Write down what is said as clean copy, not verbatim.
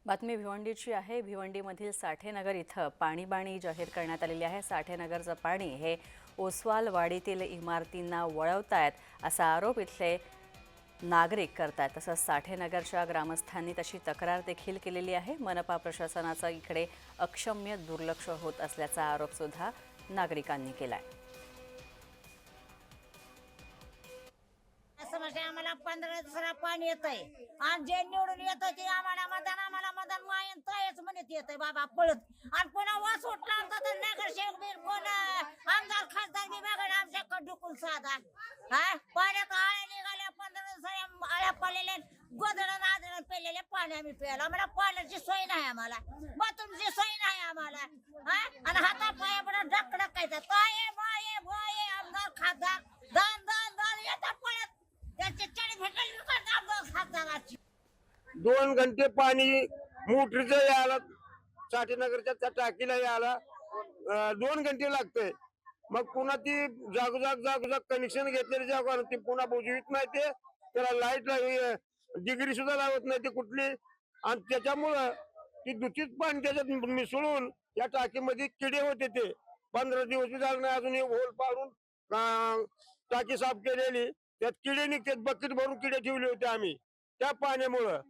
बातमी भिवंडीची आहे। भिवंडीमधील साठेनगर इथं पाणीबाणी जाहीर करण्यात आलेली आहे। साठेनगरचं पाणी हे ओसवालवाडीतील इमारतींना वळवतायत असा आरोप इथले नागरिक करतात। तसंच साठेनगरच्या ग्रामस्थांनी तशी तक्रार देखील केलेली आहे। मनपा प्रशासनाचं इकडे अक्षम्य दुर्लक्ष होत असल्याचा आरोप सुद्धा नागरिकांनी केलाय। आम्हाला 15 दिवसाला पाणी येतंय आणि जे निवडून येतं ते आम्हाला मतदान मायन तयच म्हणत येतंय बाबा पळत आणि पुन्हा वास उठला तर नगरसेवक बी कोण आमदार खासदार बी बघा आमच्याकडे ढुकून साधा पाण्यात आळ्या निघाल्या 15 दिवसाला आळ्या पडलेल्या गोदडं नादडं पेलेले पाणी आम्ही प्यायला आम्हाला पाण्याची सोय नाही आम्हाला बाथरूमची सोय नाही आम्हाला आणि हाता पायापुढे डक डकायचं ताये माये भोये आमदार खासदार दान दान दान येतात पळत 2 घंटे पाणी मोटरीचं यायला साठेनगरच्या त्या टाकीला यायला 2 घंटे लागतंय। मग पुन्हा ती जागोजाग कनेक्शन घेतलेली जागा ती पुन्हा बुजवीत नाही ते त्याला लाईट डिग्री सुद्धा लावत नाही ते कुठली आणि त्याच्यामुळं ती दूषित पाणी त्याच्यात मिसळून या टाकीमध्ये किडे होते ते 15 दिवस झाले नाही अजून होल पाडून टाकी साफ केलेली त्यात किडे निघतात बकेट भरून किडे ठेवले होते आम्ही त्या पाण्यामुळं